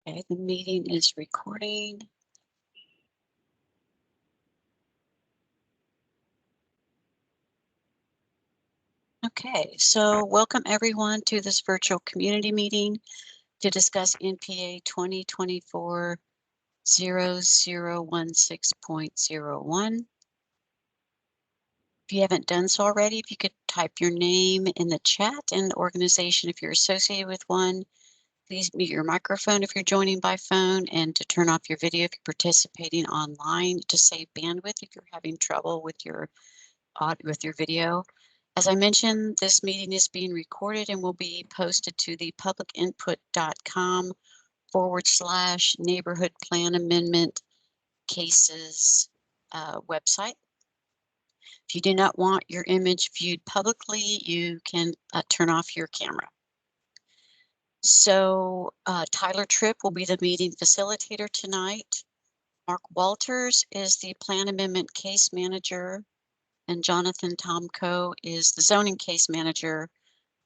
Okay, the meeting is recording. Okay, so welcome everyone to this virtual community meeting to discuss NPA 2024-0016.01. If you haven't done so already, if you could type your name in the chat and the organization if you're associated with one. Please mute your microphone if you're joining by phone and to turn off your video if you're participating online to save bandwidth if you're having trouble with your video. As I mentioned, this meeting is being recorded and will be posted to the publicinput.com/neighborhood plan amendment cases website. If you do not want your image viewed publicly, you can turn off your camera. So Tyler Tripp will be the meeting facilitator tonight. Mark Walters is the plan amendment case manager, and Jonathan Tomko is the zoning case manager.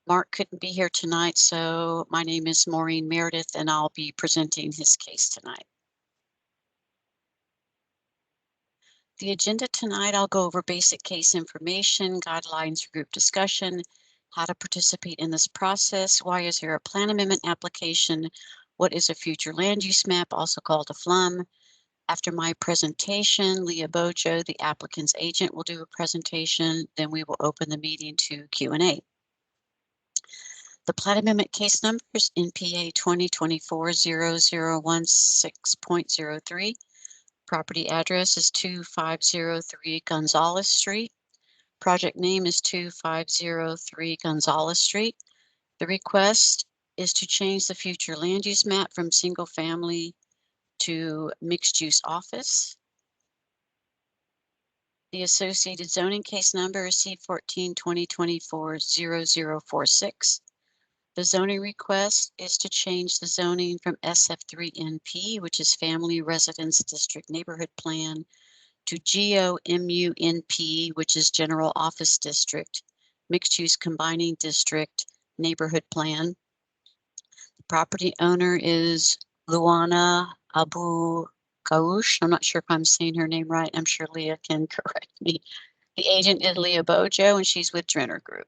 Mark couldn't be here tonight, so my name is Maureen Meredith, and I'll be presenting his case tonight. The agenda tonight, I'll go over basic case information, guidelines for group discussion, how to participate in this process, why is there a plan amendment application, what is a future land use map, also called a FLUM. After my presentation, Leah Bojo, the applicant's agent, will do a presentation. Then we will open the meeting to Q&A. The plan amendment case number is NPA 2024-0016.03. Property address is 2503 Gonzales Street. Project name is 2503 Gonzales Street. The request is to change the future land use map from single family to mixed use office. The associated zoning case number is C14-2024-0046. The zoning request is to change the zoning from SF3NP, which is Family Residence District Neighborhood Plan, to GOMUNP, which is General Office District, Mixed Use Combining District Neighborhood Plan. The property owner is Luana Abu Kaush. I'm not sure if I'm saying her name right. I'm sure Leah can correct me. The agent is Leah Bojo, and she's with Drenner Group.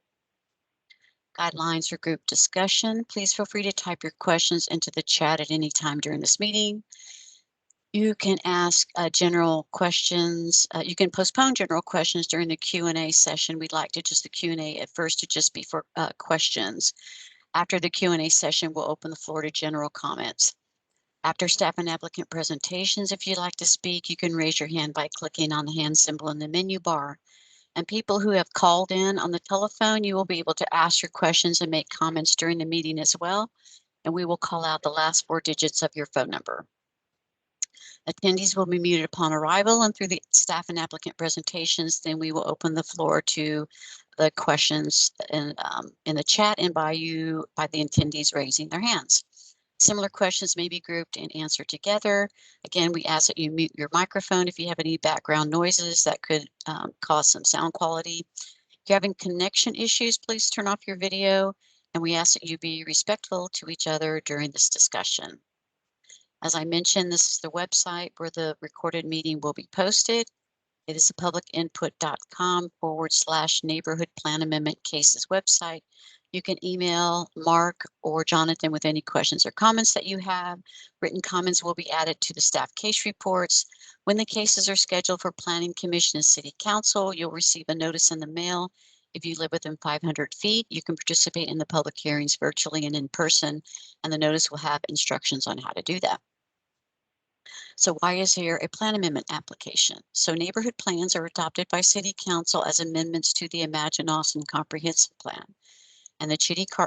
Guidelines for group discussion. Please feel free to type your questions into the chat at any time during this meeting. You can ask general questions. You can postpone general questions during the Q&A session. We'd like to just the Q&A at first to just be for questions. After the Q&A session, we'll open the floor to general comments. After staff and applicant presentations, if you'd like to speak, you can raise your hand by clicking on the hand symbol in the menu bar. And people who have called in on the telephone, you will be able to ask your questions and make comments during the meeting as well. And we will call out the last 4 digits of your phone number. Attendees will be muted upon arrival and through the staff and applicant presentations. Then we will open the floor to the questions in the chat and by the attendees raising their hands. Similar questions may be grouped and answered together. Again, we ask that you mute your microphone if you have any background noises that could cause some sound quality. If you're having connection issues, please turn off your video, and we ask that you be respectful to each other during this discussion. As I mentioned, this is the website where the recorded meeting will be posted. It is the publicinput.com/neighborhood plan amendment cases website. You can email Mark or Jonathan with any questions or comments that you have. Written comments will be added to the staff case reports. When the cases are scheduled for Planning Commission and City Council, you'll receive a notice in the mail. If you live within 500 feet, you can participate in the public hearings virtually and in person, and the notice will have instructions on how to do that. So why is there a plan amendment application? So neighborhood plans are adopted by City Council as amendments to the Imagine Austin Comprehensive Plan. And the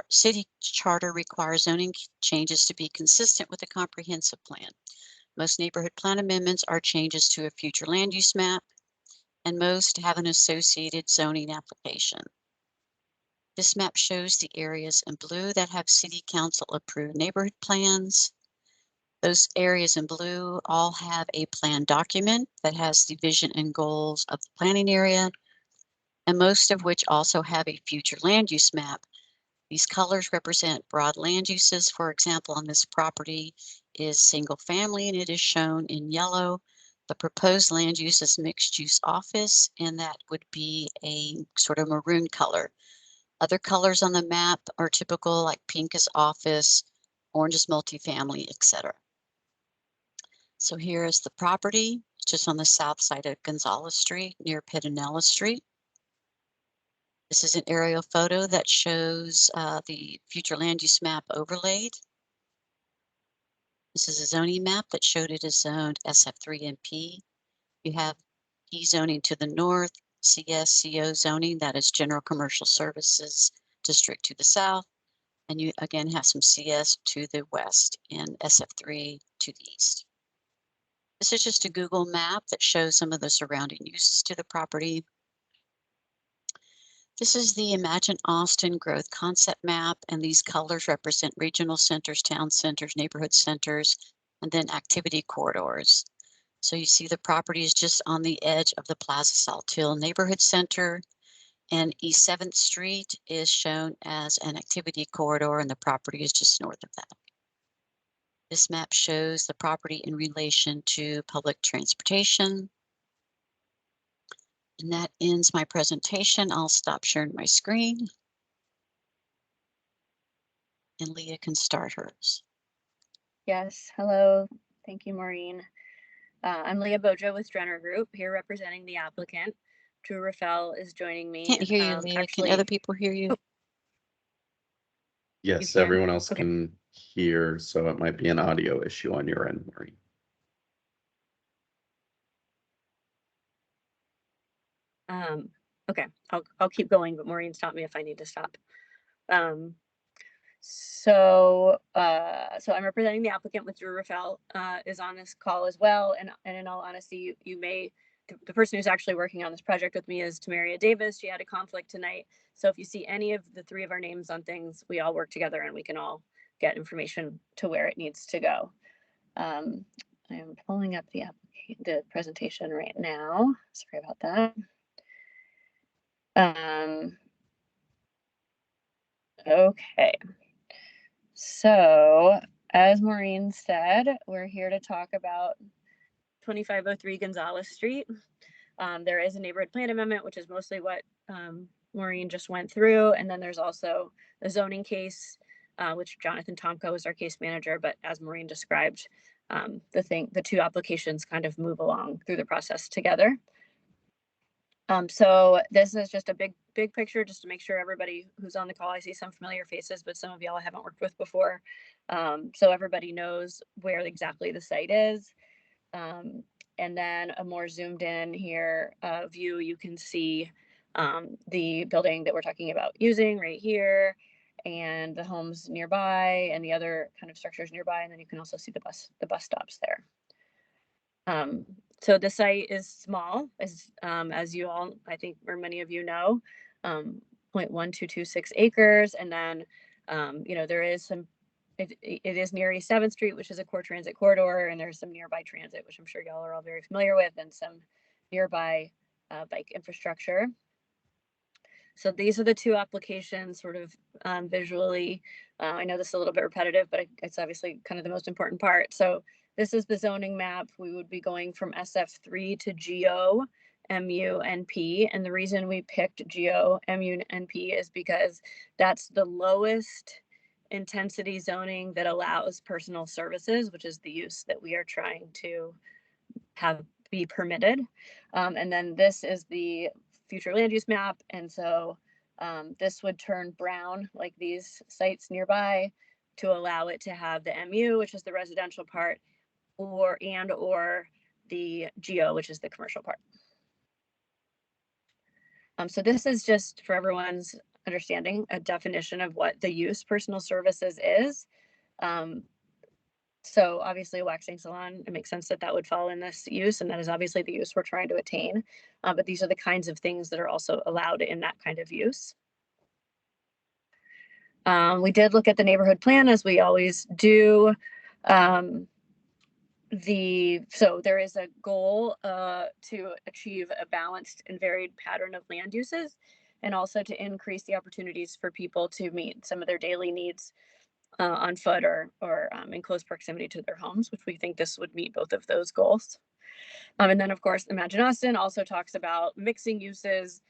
city charter requires zoning changes to be consistent with the comprehensive plan. Most neighborhood plan amendments are changes to a future land use map, and most have an associated zoning application. This map shows the areas in blue that have City Council approved neighborhood plans. Those areas in blue all have a plan document that has the vision and goals of the planning area, and most of which also have a future land use map These colors represent broad land uses. For example, on this property is single family and it is shown in yellow. The proposed land use is mixed use office, and that would be a sort of maroon color. Other colors on the map are typical, like pink is office, orange is multifamily, etc. So here is the property, just on the south side of Gonzales Street near Pedernella Street. This is an aerial photo that shows the future land use map overlaid. This is a zoning map that showed it is zoned SF3NP. You have P zoning to the north, CS/CO zoning, that is General Commercial Services District to the south, and you again have some CS to the west and SF3 to the east. This is just a Google map that shows some of the surrounding uses to the property. This is the Imagine Austin Growth Concept Map, and these colors represent regional centers, town centers, neighborhood centers, and then activity corridors. So you see the property is just on the edge of the Plaza Saltillo Neighborhood Center, and East 7th Street is shown as an activity corridor, and the property is just north of that. This map shows the property in relation to public transportation. And that ends my presentation. I'll stop sharing my screen. And Leah can start hers. Yes, hello. Thank you, Maureen. I'm Leah Boja with Drenner Group, here representing the applicant. Drew Rafael is joining me. Can't hear you, Leah. Can other people hear you? Yes, everyone else can hear, so it might be an audio issue on your end, Maureen. Okay, I'll keep going, but Maureen stopped me if I need to stop. So I'm representing the applicant with Drew Rafael is on this call as well. And in all honesty, you may, the person who's actually working on this project with me is Tamaria Davis. She had a conflict tonight. So if you see any of the three of our names on things, we all work together and we can all get information to where it needs to go. I am pulling up the presentation right now. Sorry about that. Okay. So, as Maureen said, we're here to talk about 2503 Gonzales Street. There is a neighborhood plan amendment, which is mostly what Maureen just went through. And then there's also the zoning case, which Jonathan Tomko is our case manager. But as Maureen described, the two applications kind of move along through the process together. So this is just a big picture, just to make sure everybody who's on the call, I see some familiar faces, but some of y'all I haven't worked with before. So everybody knows where exactly the site is. And then a more zoomed in here view, you can see the building that we're talking about using right here, and the homes nearby and the other kind of structures nearby. And then you can also see the bus stops there. So the site is small, as you all, I think, or many of you know, 0.1226 acres. And then, there is some, it is near East 7th Street, which is a core transit corridor, and there's some nearby transit, which I'm sure y'all are all very familiar with, and some nearby bike infrastructure. So these are the two applications sort of visually. I know this is a little bit repetitive, but it's obviously kind of the most important part. So this is the zoning map. We would be going from SF3 to GO, MU, NP. And the reason we picked GO, MU, NP is because that's the lowest intensity zoning that allows personal services, which is the use that we are trying to have be permitted. And then this is the future land use map. And so this would turn brown like these sites nearby to allow it to have the MU, which is the residential part, or the GO, which is the commercial part. So this is just for everyone's understanding, a definition of what the use personal services is. So obviously a waxing salon, it makes sense that that would fall in this use, and that is obviously the use we're trying to attain. But these are the kinds of things that are also allowed in that kind of use. We did look at the neighborhood plan, as we always do. So there is a goal to achieve a balanced and varied pattern of land uses. and also to increase the opportunities for people to meet some of their daily needs on foot or in close proximity to their homes, which we think this would meet both of those goals. And then, of course, Imagine Austin also talks about mixing uses,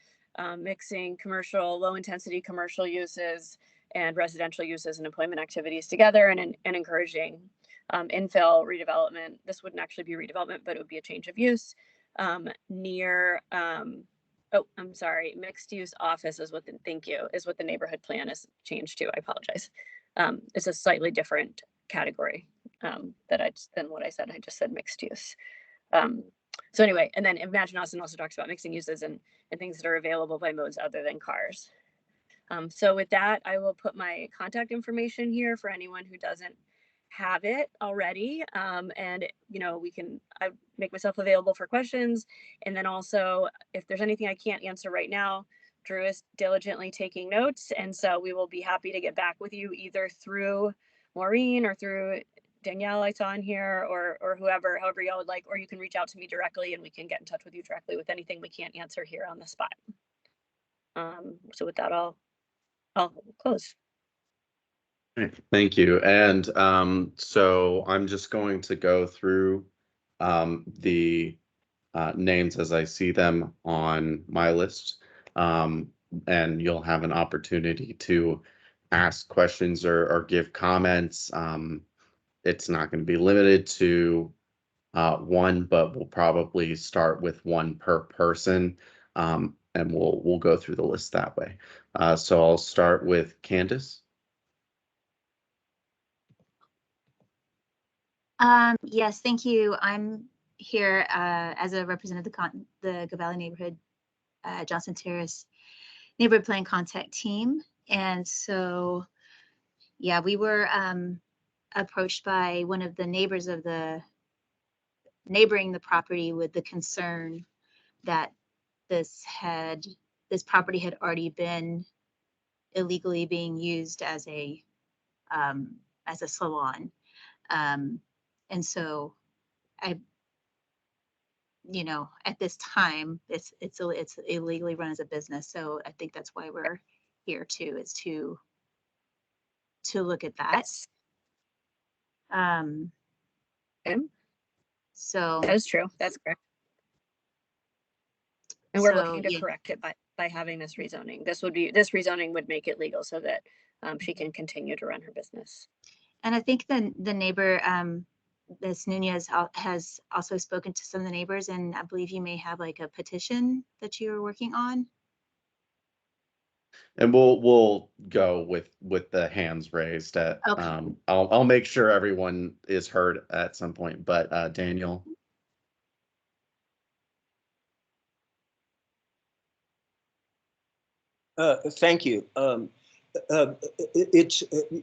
mixing commercial, low-intensity commercial uses and residential uses and employment activities together, and encouraging infill redevelopment. This wouldn't actually be redevelopment, but it would be a change of use near, oh, I'm sorry, mixed use office is what the, thank you, is what the neighborhood plan is changed to. I apologize. It's a slightly different category than what I said. I just said mixed use. So anyway, and then Imagine Austin also talks about mixing uses and things that are available by modes other than cars. So with that, I will put my contact information here for anyone who doesn't have it already. And, you know, I make myself available for questions. And then also, if there's anything I can't answer right now, Drew is diligently taking notes. And so we will be happy to get back with you either through Maureen or through Danielle I saw in here, or however y'all would like, or you can reach out to me directly and we can get in touch with you directly with anything we can't answer here on the spot. So with that, I'll close. Thank you. And so I'm just going to go through the names as I see them on my list. And you'll have an opportunity to ask questions or give comments. It's not going to be limited to one, but we'll probably start with one per person, and we'll go through the list that way. So I'll start with Candace. Yes, thank you. I'm here as a representative of the Govalle neighborhood, Johnston Terrace neighborhood plan contact team. And so, yeah, we were approached by one of the neighbors of the neighboring the property with the concern that this property had already been illegally being used as a salon. And so you know, at this time, it's illegally run as a business. So I think that's why we're here too, is to look at that. Okay. So that is true. That's correct. And we're looking to correct it by having this rezoning. This rezoning would make it legal so that she can continue to run her business. And I think the neighbor, Ms. Nunez, has also spoken to some of the neighbors, and I believe you may have like a petition that you are working on. And we'll go with the hands raised at Okay. I'll make sure everyone is heard at some point, but Daniel. Thank you.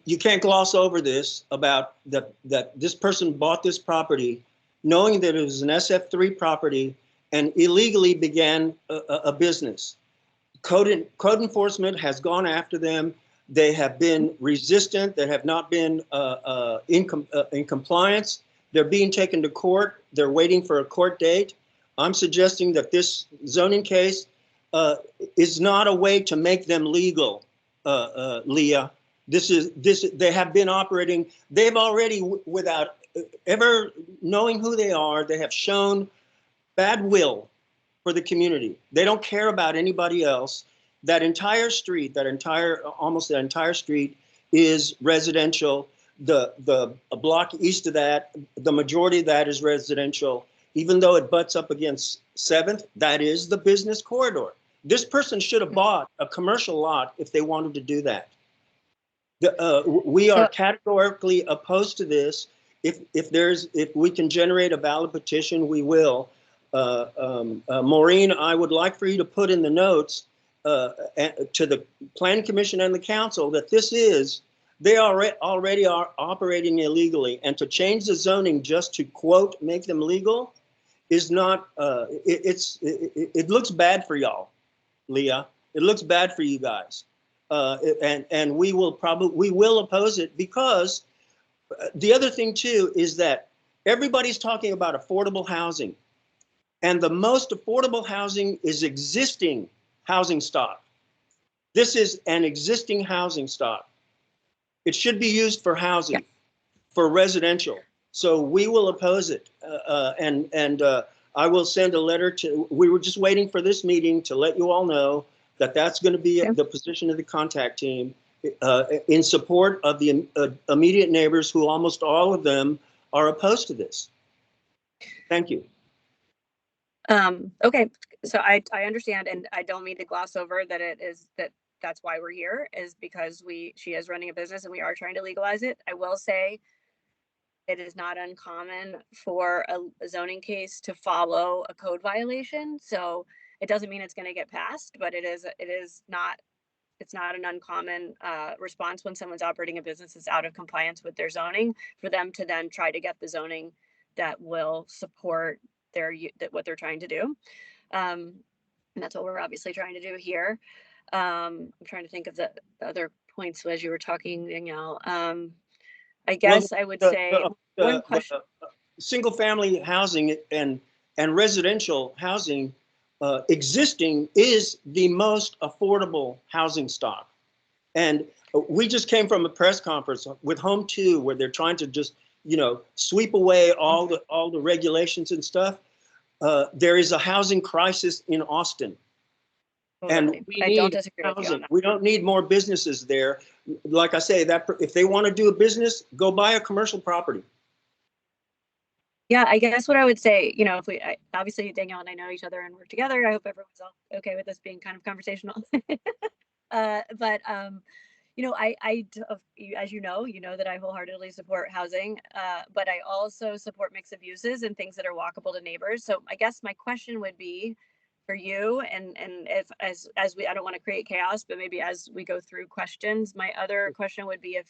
You can't gloss over this about that this person bought this property knowing that it was an SF3 property and illegally began a business. Code enforcement has gone after them. They have been resistant. They have not been in compliance. They're being taken to court. They're waiting for a court date. I'm suggesting that this zoning case is not a way to make them legal, Leah. They have been operating. They've already, without ever knowing who they are, they have shown bad will for the community. They don't care about anybody else. That entire street, almost that entire street is residential. The block east of that, the majority of that is residential. Even though it butts up against 7th, that is the business corridor. This person should have bought a commercial lot if they wanted to do that. We are categorically opposed to this. If we can generate a valid petition, we will. Maureen, I would like for you to put in the notes to the Planning Commission and the Council that they already are operating illegally, and to change the zoning just to quote make them legal is not. It looks bad for y'all, Leah. It looks bad for you guys, and we will oppose it, because the other thing too is that everybody's talking about affordable housing. And the most affordable housing is existing housing stock. This is an existing housing stock. It should be used for housing, for residential. So we will oppose it. I will send a letter to, we were just waiting for this meeting to let you all know that that's going to be Okay. the position of the contact team in support of the immediate neighbors, who almost all of them are opposed to this. Thank you. Okay, so I understand, and I don't mean to gloss over that that's why we're here, is because she is running a business and we are trying to legalize it. I will say it is not uncommon for a zoning case to follow a code violation. So it doesn't mean it's going to get passed, but it's not an uncommon response when someone's operating a business that's out of compliance with their zoning, for them to then try to get the zoning that will support what they're trying to do. And that's what we're obviously trying to do here. I'm trying to think of the other points as you were talking, Danielle. I guess I would say one question. Single family housing and residential housing existing is the most affordable housing stock. And we just came from a press conference with Home 2, where they're trying to just, sweep away all the regulations and stuff. There is a housing crisis in Austin. And I don't disagree with you on that. We don't need more businesses there. Like I say, that if they want to do a business, go buy a commercial property. Yeah, I guess what I would say, if obviously Danielle and I know each other and work together, I hope everyone's all okay with this being kind of conversational. But as you know that I wholeheartedly support housing, but I also support mix of uses and things that are walkable to neighbors. So I guess my question would be for you, and if as we, I don't want to create chaos, but maybe as we go through questions, my other question would be if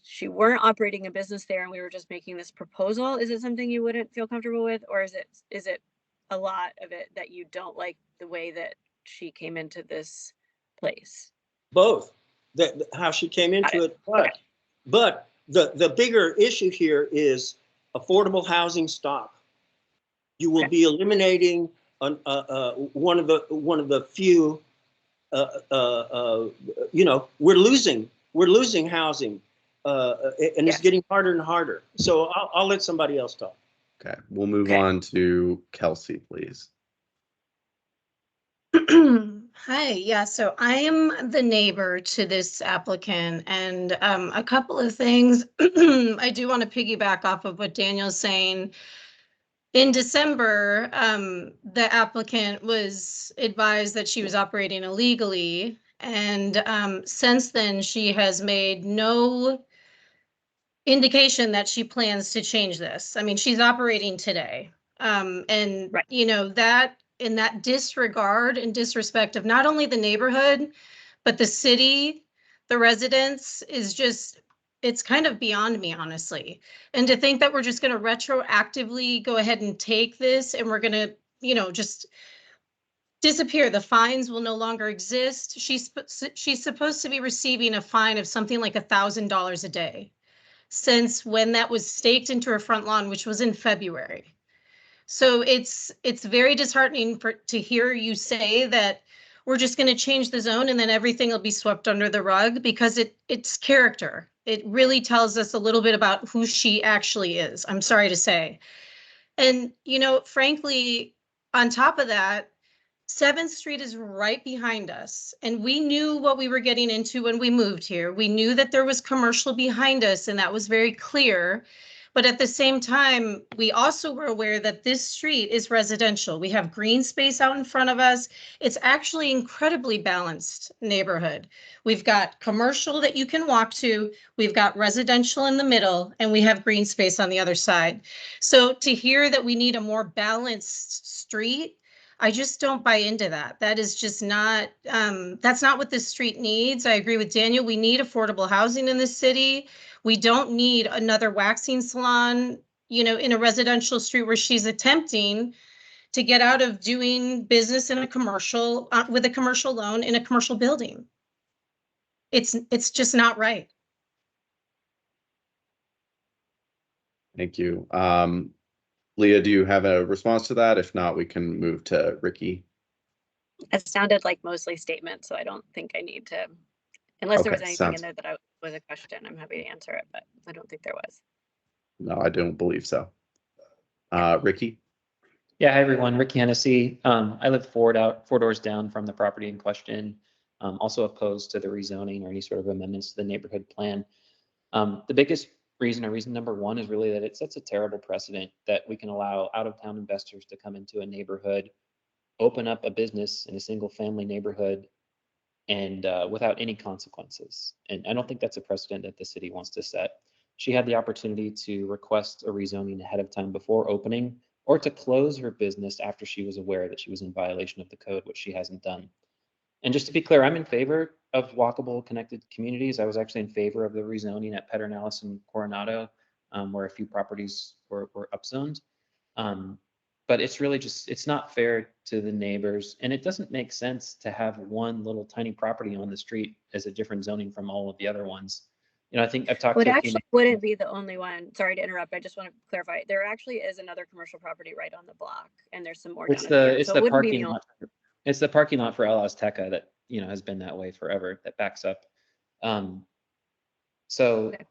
she weren't operating a business there and we were just making this proposal, is it something you wouldn't feel comfortable with, or is it a lot of it that you don't like the way that she came into this place? Both. How she came into it, but the bigger issue here is affordable housing stock. You will be eliminating one of the few. We're losing housing, and it's getting harder and harder. So I'll let somebody else talk. Okay, we'll move on to Kelsey, please. Hi, yeah, so I am the neighbor to this applicant, and a couple of things. I do want to piggyback off of what Daniel's saying. In December, the applicant was advised that she was operating illegally, and since then she has made no indication that she plans to change this. I mean, she's operating today. And that in that disregard and disrespect of not only the neighborhood, but the city, the residents, is just, it's kind of beyond me, honestly. And to think that we're just going to retroactively go ahead and take this and we're going to, just disappear. The fines will no longer exist. She's supposed to be receiving a fine of something like $1,000 a day since when that was staked into her front lawn, which was in February. So it's very disheartening to hear you say that we're just going to change the zone and then everything will be swept under the rug, because it's character. It really tells us a little bit about who she actually is, I'm sorry to say. And, frankly, on top of that, 7th Street is right behind us, and we knew what we were getting into when we moved here. We knew that there was commercial behind us, and that was very clear. But at the same time, we also were aware that this street is residential. We have green space out in front of us. It's actually incredibly balanced neighborhood. We've got commercial that you can walk to, we've got residential in the middle, and we have green space on the other side. So to hear that we need a more balanced street, I just don't buy into that. That is just not, that's not what this street needs. I agree with Daniel. We need affordable housing in this city. We don't need another waxing salon, in a residential street where she's attempting to get out of doing business in a commercial, with a commercial loan in a commercial building. It's just not right. Thank you. Leah, do you have a response to that? If not, we can move to Ricky. It sounded like mostly statements, so I don't think I need to, unless there was Okay, anything in sounds, there that was a question, I'm happy to answer it, but I don't think there was. no, I don't believe so. Ricky? Yeah, hi everyone, Ricky Hennessy. I live four doors down from the property in question. Also opposed to the rezoning or any sort of amendments to the neighborhood plan. The biggest reason, or reason number one, is really that it sets a terrible precedent that we can allow out-of-town investors to come into a neighborhood, open up a business in a single-family neighborhood, and without any consequences. And I don't think that's a precedent that the city wants to set. She had the opportunity to request a rezoning ahead of time before opening, or to close her business after she was aware that she was in violation of the code, which she hasn't done. And just to be clear, I'm in favor of walkable connected communities. I was actually in favor of the rezoning at Pedernales and Coronado, where a few properties were upzoned. But it's really just, it's not fair to the neighbors. And it doesn't make sense to have one little tiny property on the street as a different zoning from all of the other ones. You know, I think I've talked Well, it to a few. actually wouldn't be the only one. Sorry to interrupt. I just want to clarify. There actually is another commercial property right on the block, and there's some more down It's at the end. it's So the it wouldn't be the parking only. lot. It's the parking lot for El Azteca that, you know, has been that way forever, that backs up. So Okay.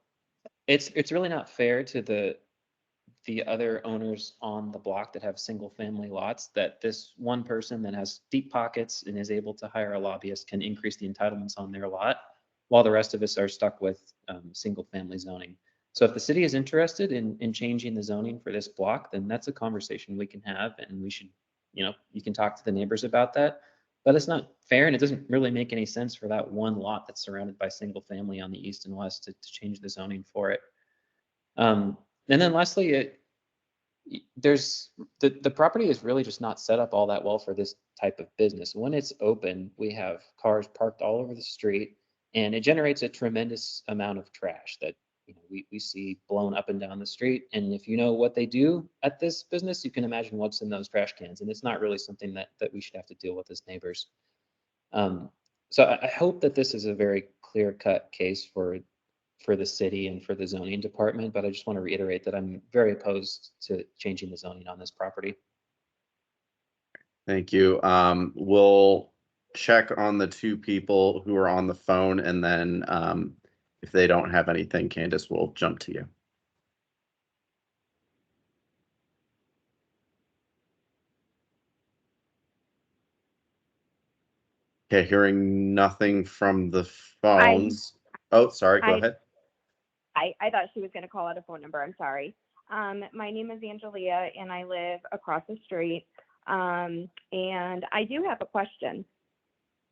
it's really not fair to the other owners on the block that have single family lots, that this one person that has deep pockets and is able to hire a lobbyist can increase the entitlements on their lot, while the rest of us are stuck with single family zoning. So if the city is interested in changing the zoning for this block, then that's a conversation we can have, and we should, you know, you can talk to the neighbors about that. But it's not fair, and it doesn't really make any sense for that one lot that's surrounded by single family on the east and west to change the zoning for it. And then lastly, there's the property is really just not set up all that well for this type of business. When it's open, we have cars parked all over the street, and it generates a tremendous amount of trash that, you know, we see blown up and down the street. And if you know what they do at this business, you can imagine what's in those trash cans. And it's not really something that we should have to deal with as neighbors. So I hope that this is a very clear-cut case for the city and for the zoning department, but I just want to reiterate that I'm very opposed to changing the zoning on this property. Thank you. We'll check on the two people who are on the phone, and then if they don't have anything, Candace will jump to you. Okay, hearing nothing from the phones. Oh, sorry, go ahead. I thought she was going to call out a phone number. I'm sorry. My name is Angelia, and I live across the street. And I do have a question.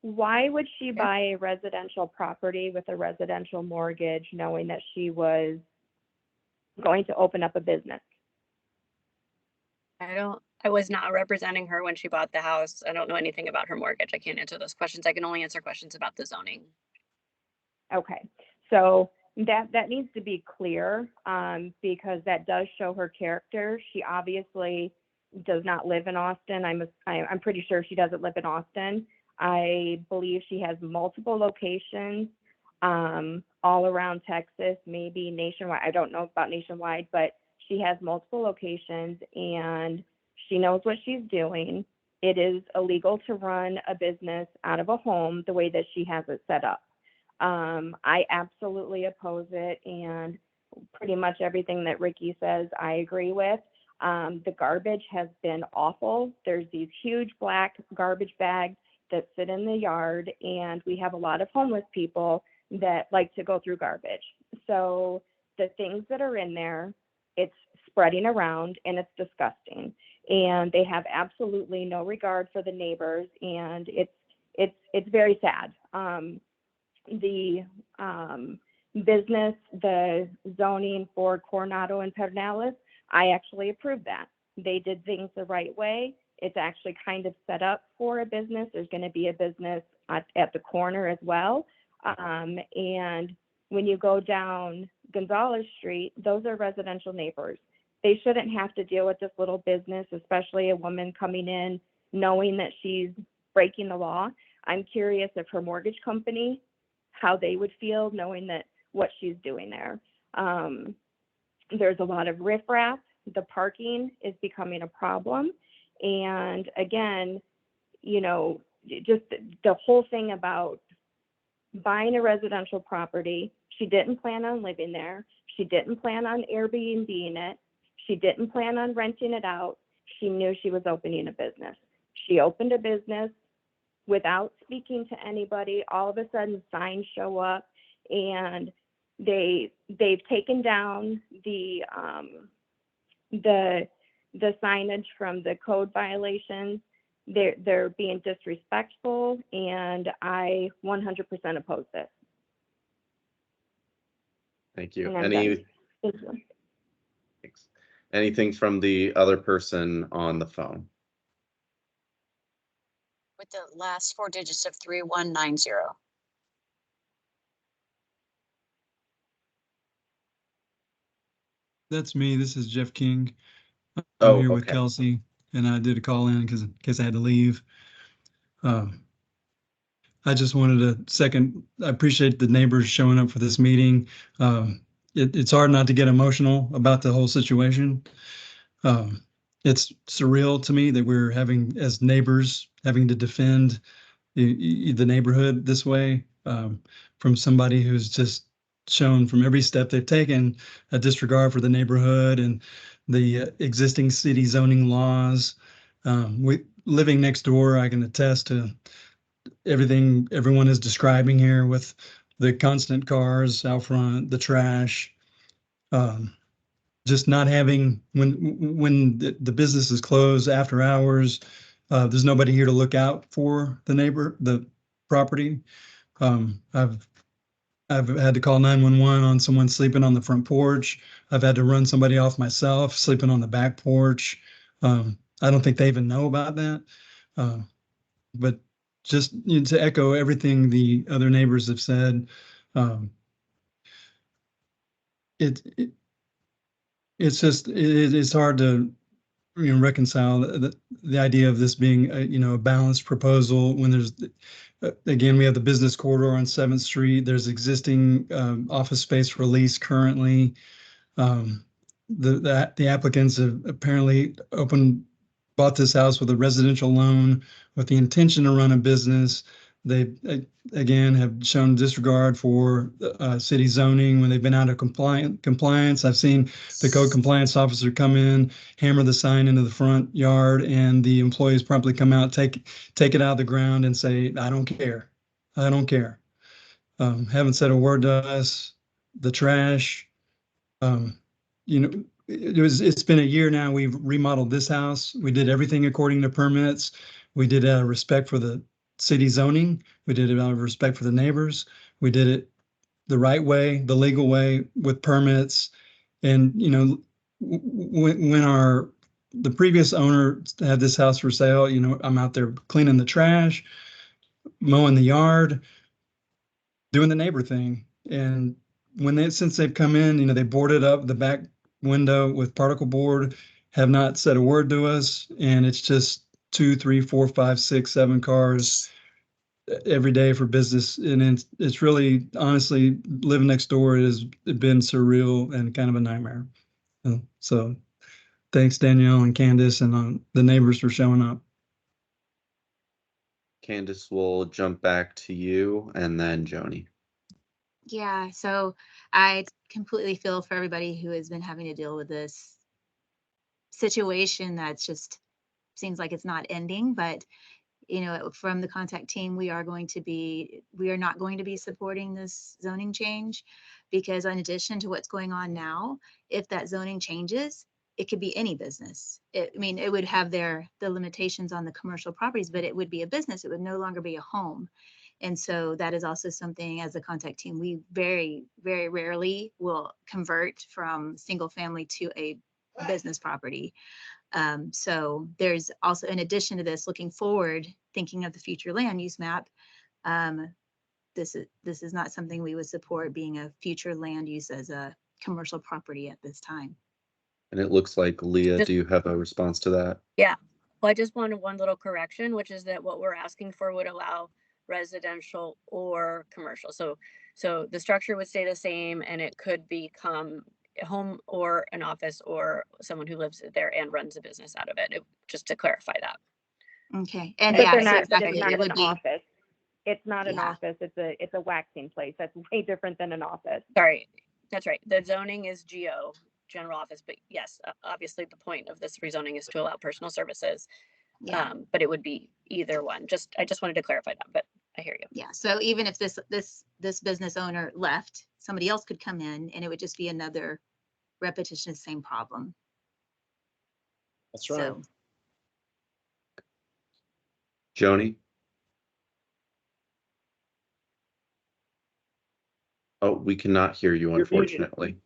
Why would she buy a residential property with a residential mortgage, knowing that she was going to open up a business? I was not representing her when she bought the house. I don't know anything about her mortgage. I can't answer those questions. I can only answer questions about the zoning. Okay, so that needs to be clear, because that does show her character. She obviously does not live in Austin. I'm pretty sure she doesn't live in Austin. I believe she has multiple locations all around Texas, maybe nationwide. I don't know about nationwide, but she has multiple locations, and she knows what she's doing. It is illegal to run a business out of a home the way that she has it set up. I absolutely oppose it, and pretty much everything that Ricky says, I agree with. The garbage has been awful. There's these huge black garbage bags that sit in the yard, and we have a lot of homeless people that like to go through garbage. So the things that are in there, it's spreading around, and it's disgusting. And they have absolutely no regard for the neighbors, and it's very sad. The business, the zoning for Coronado and Pedernales, I actually approved that. They did things the right way. It's actually kind of set up for a business. There's going to be a business at the corner as well. And when you go down Gonzales Street, those are residential neighbors. They shouldn't have to deal with this little business, especially a woman coming in knowing that she's breaking the law. I'm curious if her mortgage company, how they would feel knowing that what she's doing there. There's a lot of riffraff. The parking is becoming a problem. And again, you know, just the whole thing about buying a residential property. She didn't plan on living there. She didn't plan on Airbnb-ing it. She didn't plan on renting it out. She knew she was opening a business. She opened a business without speaking to anybody. All of a sudden, signs show up, and they've taken down the signage from the code violations. They're being disrespectful, and I 100% oppose this. Thank you. And I'm done. Thank you. Thanks. Anything from the other person on the phone? With the last 4 digits of 3190. That's me. This is Jeff King. I'm Oh, here with okay. Kelsey, and I did a call in because in case I had to leave. I just wanted to second, I appreciate the neighbors showing up for this meeting. It's hard not to get emotional about the whole situation. It's surreal to me that we're having, as neighbors, having to defend the neighborhood this way from somebody who's just shown from every step they've taken a disregard for the neighborhood and the existing city zoning laws. Living next door, I can attest to everything everyone is describing here with the constant cars out front, the trash, just not having, when the business is closed after hours, there's nobody here to look out for the property. I've had to call 911 on someone sleeping on the front porch. I've had to run somebody off myself, sleeping on the back porch. I don't think they even know about that. But just to echo everything the other neighbors have said, it's hard to reconcile the idea of this being a balanced proposal when there's again, we have the business corridor on 7th Street. There's existing office space for lease currently. The applicants have apparently bought this house with a residential loan with the intention to run a business. They again have shown disregard for city zoning when they've been out of compliance. I've seen the code compliance officer come in, hammer the sign into the front yard, and the employees promptly come out, take it out of the ground, and say, "I don't care, I don't care." Haven't said a word to us. The trash, it's been a year now. We've remodeled this house. We did everything according to permits. We did out of respect for the city zoning. We did it out of respect for the neighbors. We did it the right way, the legal way, with permits. And when the previous owner had this house for sale, I'm out there cleaning the trash, mowing the yard, doing the neighbor thing. And since they've come in, they boarded up the back window with particle board, have not said a word to us, and it's just 2, 3, 4, 5, 6, 7 cars every day for business. And it's really, honestly, living next door has been surreal and kind of a nightmare. So thanks, Danielle and Candace and the neighbors for showing up. Candace, will jump back to you and then Joni. Yeah, so I completely feel for everybody who has been having to deal with this situation that just seems like it's not ending. But from the contact team, we are not going to be supporting this zoning change, because in addition to what's going on now, if that zoning changes, it could be any business. It would have the limitations on the commercial properties, but it would be a business. It would no longer be a home. And so that is also something, as a contact team, we very, very rarely will convert from single family to a business property. So there's also, in addition to this, looking forward, thinking of the future land use map, this is not something we would support, being a future land use as a commercial property at this time. And it looks like, Leah, do you have a response to that? Yeah. Well, I just wanted one little correction, which is that what we're asking for would allow residential or commercial. So the structure would stay the same, and it could become a home or an office or someone who lives there and runs a business out of it, just to clarify that. Okay, and But yeah, they're so not, but it's okay, not it an would be, office. It's not an yeah. office, it's a waxing place. That's way different than an office. Sorry, that's right. The zoning is GO, general office, but yes, obviously the point of this rezoning is to allow personal services. Yeah, But it would be either one. I just wanted to clarify that, but I hear you. yeah. So even if this business owner left, somebody else could come in and it would just be another repetition, same problem. That's right. So, Joni? Oh, we cannot hear you, You're muted. unfortunately.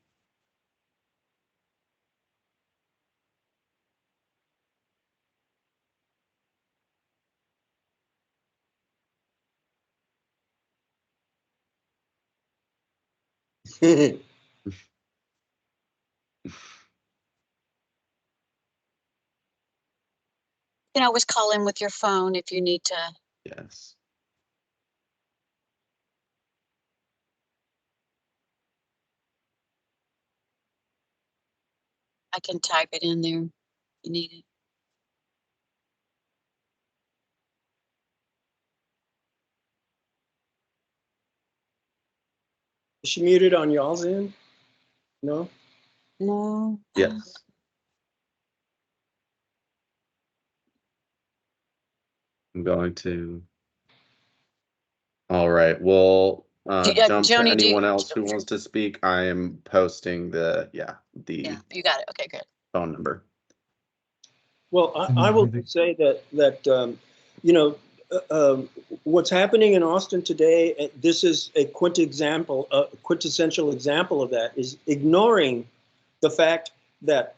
You can always call in with your phone if you need to. Yes. I can type it in there if you need it. Is she muted on y'all's end? No? No. Yes. I'm going to. All right. Well, jump to Joni, anyone else who wants to speak. I am posting the Yeah, you got it. Okay, good. phone number. Well, I will say that you know, what's happening in Austin today, this is a quintessential example of that, is ignoring the fact that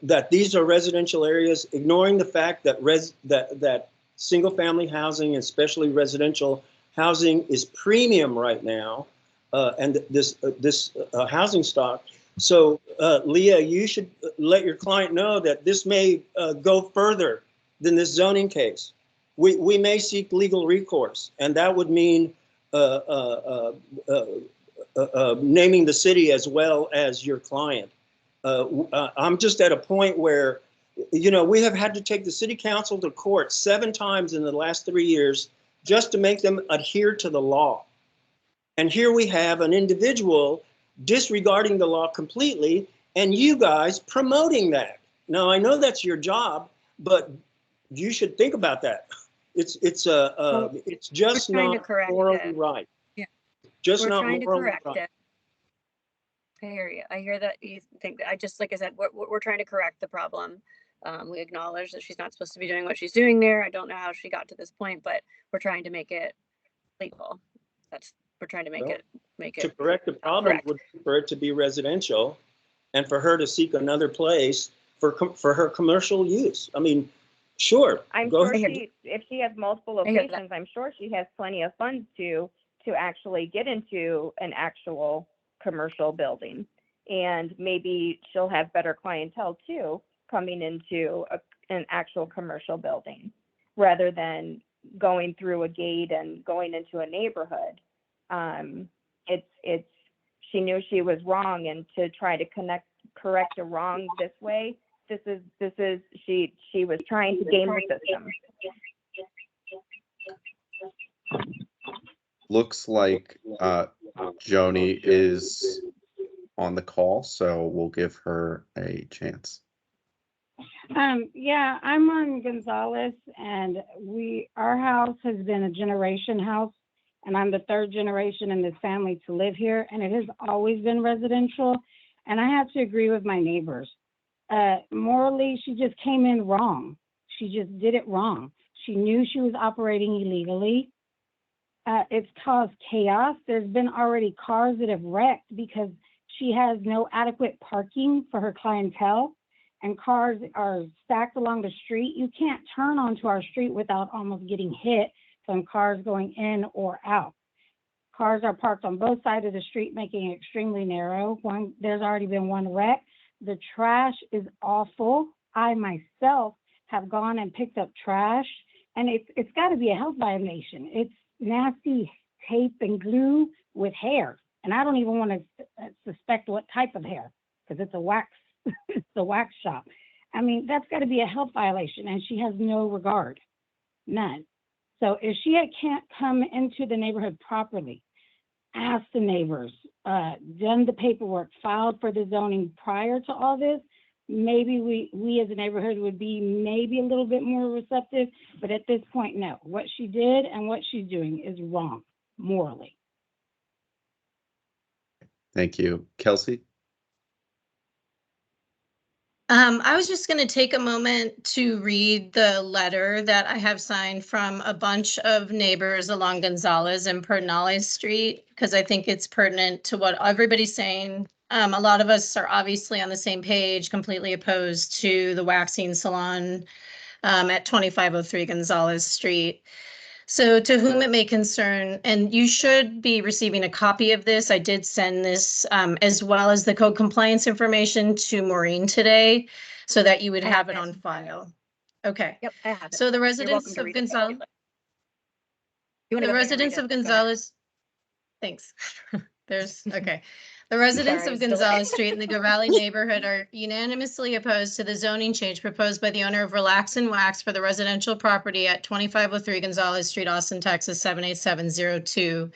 that these are residential areas, ignoring the fact that that single family housing, especially residential housing, is premium right now, and this housing stock. So, Leah, you should let your client know that this may go further than this zoning case. We may seek legal recourse, and that would mean naming the city as well as your client. I'm just at a point where, you know, we have had to take the city council to court 7 times in the last 3 years just to make them adhere to the law. And here we have an individual disregarding the law completely, and you guys promoting that. Now, I know that's your job, but you should think about that. It's just We're trying to not correct morally it. right. Yeah. Just We're not trying to morally correct right. it. I hear you. I hear that you think that like I said, we're trying to correct the problem. We acknowledge that she's not supposed to be doing what she's doing there. I don't know how she got to this point, but we're trying to make it legal. We're trying to make Well, it to correct the problem correct. would be for it to be residential and for her to seek another place for her commercial use. I mean, sure. I'm go sure ahead. if she has multiple I hear that. locations, I'm sure she has plenty of funds to actually get into an actual commercial building. And maybe she'll have better clientele too, coming into an actual commercial building, rather than going through a gate and going into a neighborhood. She knew she was wrong, and to try to correct a wrong this way, she was trying to game the system. Looks like Joni is on the call, so we'll give her a chance. Yeah, I'm on Gonzales, and our house has been a generation house, and I'm the 3rd generation in this family to live here, and it has always been residential. And I have to agree with my neighbors. Morally, she just came in wrong. She just did it wrong. She knew she was operating illegally. It's caused chaos. There's been already cars that have wrecked because she has no adequate parking for her clientele, and cars are stacked along the street. You can't turn onto our street without almost getting hit from cars going in or out. Cars are parked on both sides of the street, making it extremely narrow. There's already been 1 wreck. The trash is awful. I myself have gone and picked up trash, and it's got to be a health violation. It's nasty tape and glue with hair, and I don't even want to suspect what type of hair, because it's a wax it's a wax shop. I mean, that's got to be a health violation, and she has no regard, none. So if she can't come into the neighborhood properly, asked the neighbors, done the paperwork, filed for the zoning prior to all this, maybe we as a neighborhood would be maybe a little bit more receptive, but at this point, no. What she did and what she's doing is wrong morally. Thank you. Kelsey? I was just going to take a moment to read the letter that I have signed from a bunch of neighbors along Gonzales and Pedernales Street, because I think it's pertinent to what everybody's saying. A lot of us are obviously on the same page, completely opposed to the waxing salon at 2503 Gonzales Street. So to whom it may concern, and you should be receiving a copy of this. I did send this as well as the code compliance information to Maureen today so that you would have it on file. Okay. Yep, I have it. So the You're welcome residents to of read it. Gonzales, You wanna the go ahead and read residents it. of Go ahead. Gonzales, thanks. Okay. The residents Sorry, of it's delayed. Gonzales Street in the Govalle neighborhood are unanimously opposed to the zoning change proposed by the owner of Relax and Wax for the residential property at 2503 Gonzales Street, Austin, Texas, 78702.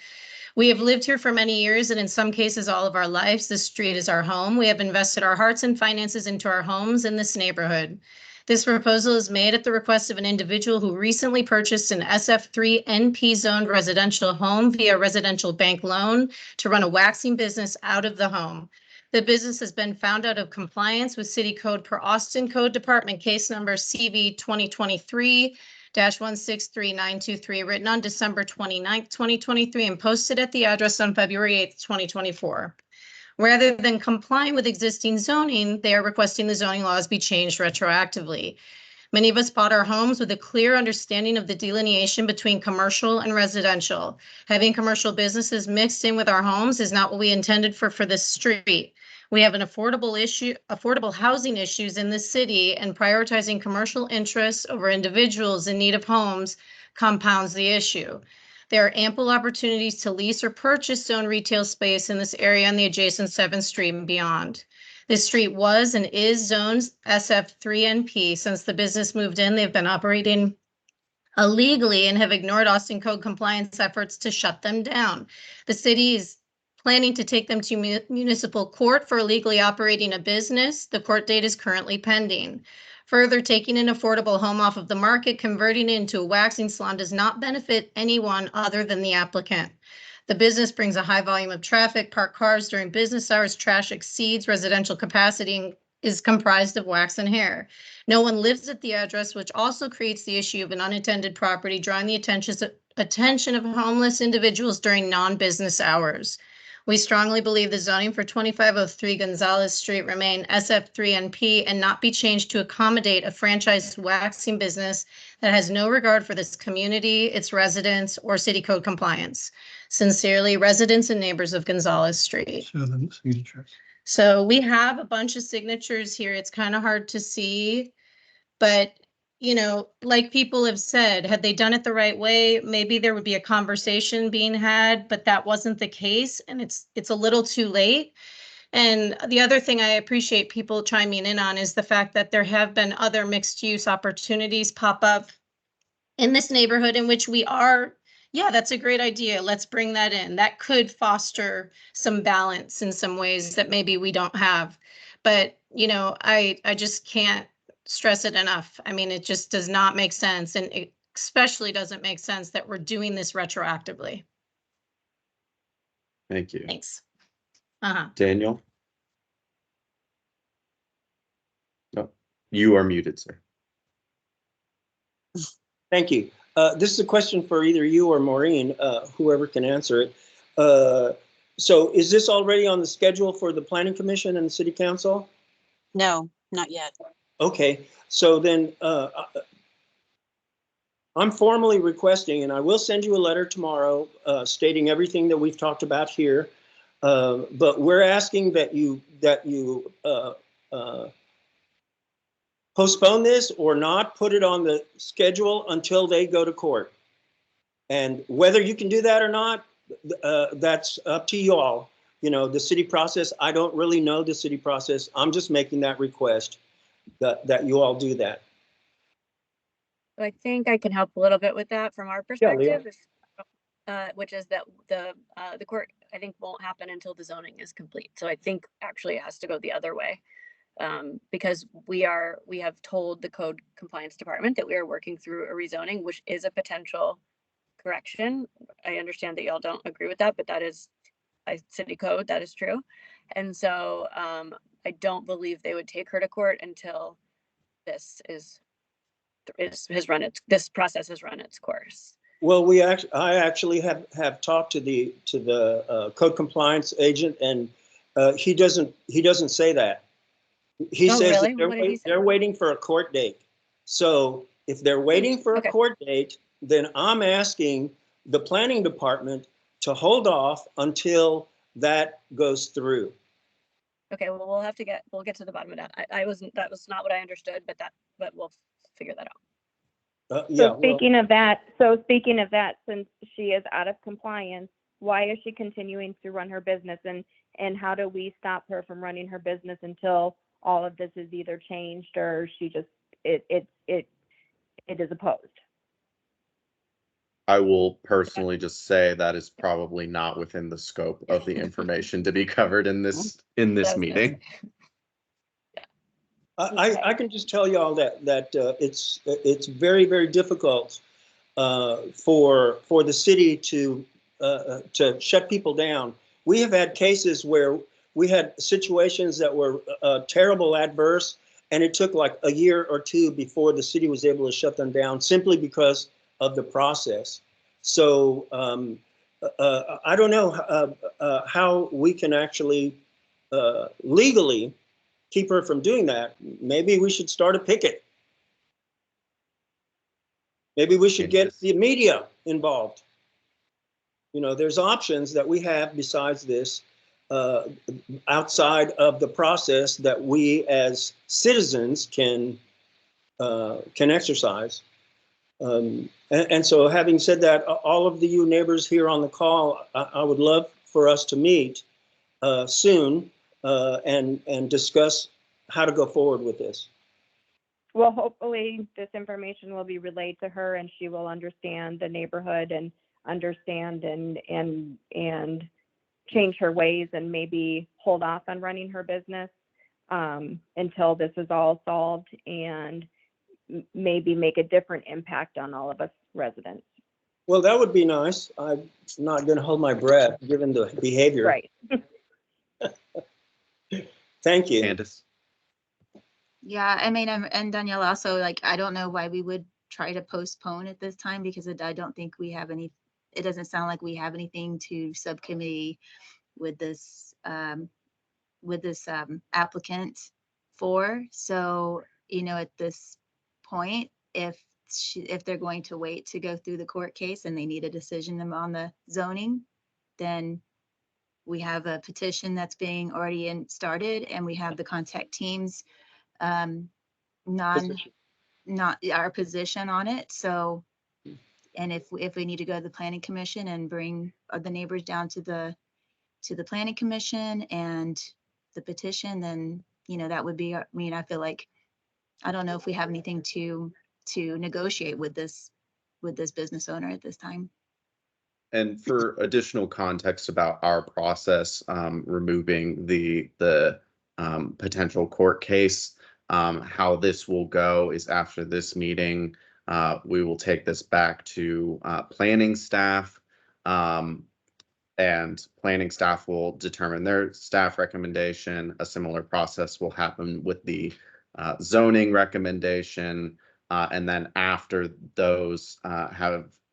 We have lived here for many years, and in some cases, all of our lives. This street is our home. We have invested our hearts and finances into our homes in this neighborhood. This proposal is made at the request of an individual who recently purchased an SF3 NP zoned residential home via residential bank loan to run a waxing business out of the home. The business has been found out of compliance with city code per Austin Code Department case number CV 2023-163923, written on December 29th, 2023, and posted at the address on February 8th, 2024. Rather than complying with existing zoning, they are requesting the zoning laws be changed retroactively. Many of us bought our homes with a clear understanding of the delineation between commercial and residential. Having commercial businesses mixed in with our homes is not what we intended for this street. We have an affordable housing issues in this city, and prioritizing commercial interests over individuals in need of homes compounds the issue. There are ample opportunities to lease or purchase zone retail space in this area and the adjacent 7th Street and beyond. This street was and is zoned SF3NP. Since the business moved in, they've been operating illegally and have ignored Austin Code compliance efforts to shut them down. The city is planning to take them to municipal court for illegally operating a business. The court date is currently pending. Further, taking an affordable home off of the market, converting it into a waxing salon does not benefit anyone other than the applicant. The business brings a high volume of traffic, parked cars during business hours, trash exceeds residential capacity, and is comprised of wax and hair. No one lives at the address, which also creates the issue of an unattended property, drawing the attention of homeless individuals during non-business hours. We strongly believe the zoning for 2503 Gonzales Street remain SF3NP and not be changed to accommodate a franchised waxing business that has no regard for this community, its residents, or city code compliance. Sincerely, residents and neighbors of Gonzales Street. Show them the signatures. So we have a bunch of signatures here. It's kind of hard to see, but you know, like people have said, had they done it the right way, maybe there would be a conversation being had, but that wasn't the case, and it's a little too late. And the other thing I appreciate people chiming in on is the fact that there have been other mixed use opportunities pop up in this neighborhood in which we are, yeah, that's a great idea. Let's bring that in. That could foster some balance in some ways that maybe we don't have. But, you know, I just can't stress it enough. I mean, it just does not make sense. And it especially doesn't make sense that we're doing this retroactively. Thank you. Thanks. Daniel? No, you are muted, sir. Thank you. This is a question for either you or Maureen, whoever can answer it. So is this already on the schedule for the Planning Commission and the City Council? No, not yet. Okay, so then I'm formally requesting, and I will send you a letter tomorrow stating everything that we've talked about here. But we're asking that you postpone this or not put it on the schedule until they go to court. And whether you can do that or not, that's up to you all. You know, the city process, I don't really know the city process. I'm just making that request. that you all do that. I think I can help a little bit with that from our Yeah, Leah. perspective, which is that the court, I think, won't happen until the zoning is complete. So I think actually it has to go the other way. Because we have told the code compliance department that we are working through a rezoning, which is a potential correction. I understand that y'all don't agree with that, but that is by city code, that is true. And so I don't believe they would take her to court until this this process has run its course. Well, I actually have talked to the code compliance agent, and he doesn't say that. He says really? that they're waiting for a court date. So if they're waiting for a court date, then I'm asking the planning department to hold off until that goes through. Okay, well, we'll get to the bottom of that. That was not what I understood, but we'll figure that out. Yeah. So speaking of that, since she is out of compliance, why is she continuing to run her business, and how do we stop her from running her business until all of this is either changed or she just it is opposed? I will personally just say that is probably not within the scope of the information to be covered in this meeting. I can just tell y'all that it's very, very difficult for the city to shut people down. We have had cases where we had situations that were terrible, adverse, and it took like a year or two before the city was able to shut them down simply because of the process. So I don't know how we can actually legally keep her from doing that. Maybe we should start a picket. Maybe we should get the media involved. You know, there's options that we have besides this outside of the process that we as citizens can exercise. And so having said that, all of you neighbors here on the call, I would love for us to meet soon and discuss how to go forward with this. Well, hopefully this information will be relayed to her and she will understand the neighborhood and understand and change her ways and maybe hold off on running her business until this is all solved, and maybe make a different impact on all of us residents. Well, that would be nice. I'm not going to hold my breath given the behavior. Right. Thank you. Candace? Yeah, I mean, and Danielle also, like, I don't know why we would try to postpone at this time, because I don't think we have any, it doesn't sound like we have anything to subcommittee with this applicant for. So, you know, at this point, if they're going to wait to go through the court case and they need a decision on the zoning, then we have a petition that's being already started, and we have the contact teams, not our position on it. So, and if we need to go to the planning commission and bring the neighbors down to the planning commission and the petition, then, you know, that would be, I mean, I feel like, I don't know if we have anything to negotiate with this business owner at this time. And for additional context about our process, removing the potential court case, how this will go is after this meeting, we will take this back to planning staff, and planning staff will determine their staff recommendation. A similar process will happen with the zoning recommendation, and then after those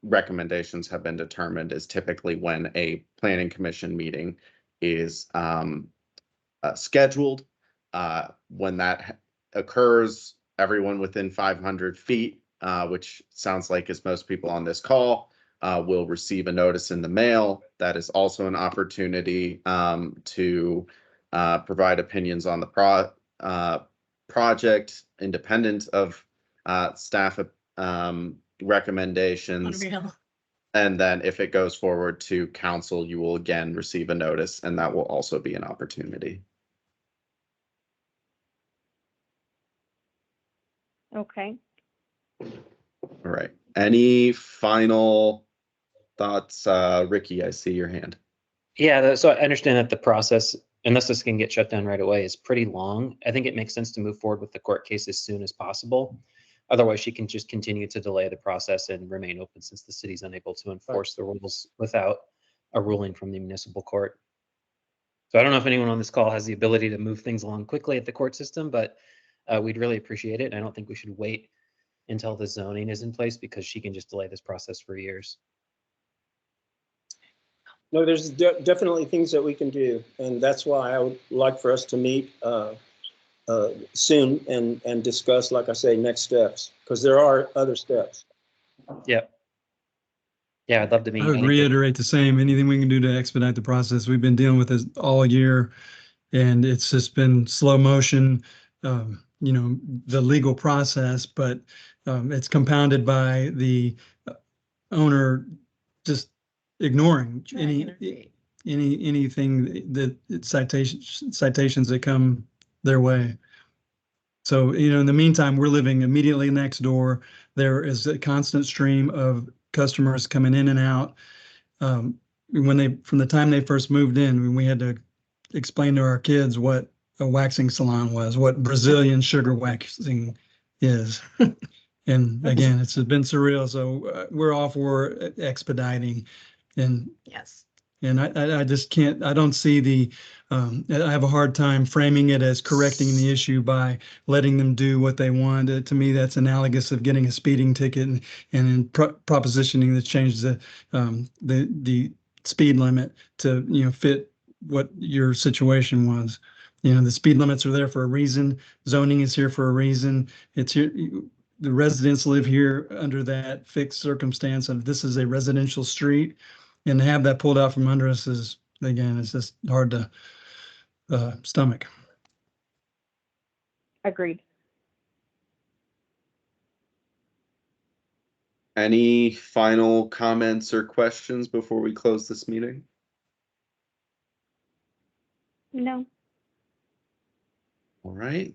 recommendations have been determined is typically when a planning commission meeting is scheduled. When that occurs, everyone within 500 feet, which sounds like is most people on this call, will receive a notice in the mail. That is also an opportunity to provide opinions on the project independent of staff recommendations. Unreal. And then if it goes forward to council, you will again receive a notice, and that will also be an opportunity. Okay. All right. Any final thoughts? Ricky, I see your hand. Yeah, so I understand that the process, unless this can get shut down right away, is pretty long. I think it makes sense to move forward with the court case as soon as possible. Otherwise, she can just continue to delay the process and remain open since the city's unable to enforce the rules without a ruling from the municipal court. So I don't know if anyone on this call has the ability to move things along quickly at the court system, but we'd really appreciate it. I don't think we should wait until the zoning is in place because she can just delay this process for years. No, there's definitely things that we can do, and that's why I would like for us to meet soon and discuss, like I say, next steps, because there are other steps. Yep. Yeah, I'd love to meet. I would reiterate the same. Anything we can do to expedite the process. We've been dealing with this all year, and it's just been slow motion. You know, the legal process, but it's compounded by the owner just ignoring anything that citations that come their way. So, you know, in the meantime, we're living immediately next door. There is a constant stream of customers coming in and out. From the time they first moved in, we had to explain to our kids what a waxing salon was, what Brazilian sugar waxing is. And again, it's been surreal. So we're all for expediting, and Yes. and I just can't. I don't see the. I have a hard time framing it as correcting the issue by letting them do what they want. To me, that's analogous of getting a speeding ticket and then propositioning to change the speed limit to, you know, fit what your situation was. You know, the speed limits are there for a reason. Zoning is here for a reason. It's here. The residents live here under that fixed circumstance of this is a residential street, and to have that pulled out from under us is, again, it's just hard to stomach. Agreed. Any final comments or questions before we close this meeting? No. All right.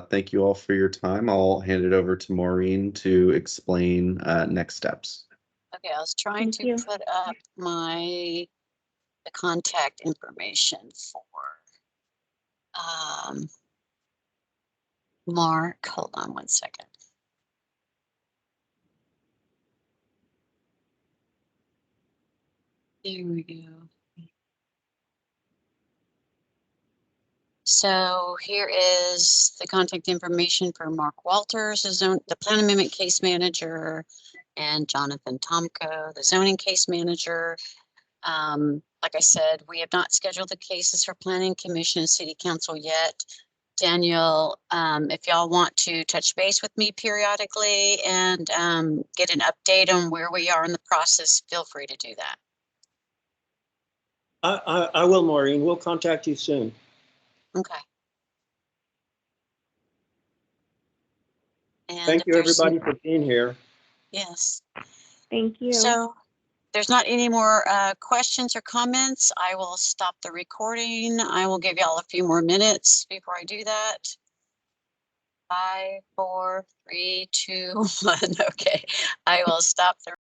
Thank you all for your time. I'll hand it over to Maureen to explain next steps. Okay, I was trying Thank to you. put up the contact information for Mark. Hold on one second. There we go. So here is the contact information for Mark Walters, the plan amendment case manager, and Jonathan Tomko, the zoning case manager. Like I said, we have not scheduled the cases for planning commission and city council yet. Daniel, if y'all want to touch base with me periodically and get an update on where we are in the process, feel free to do that. I will, Maureen. We'll contact you soon. Okay. And Thank you, everybody, for being here. Yes. Thank you. So there's not any more questions or comments. I will stop the recording. I will give y'all a few more minutes before I do that. 5, 4, 3, 2, 1. Okay, I will stop the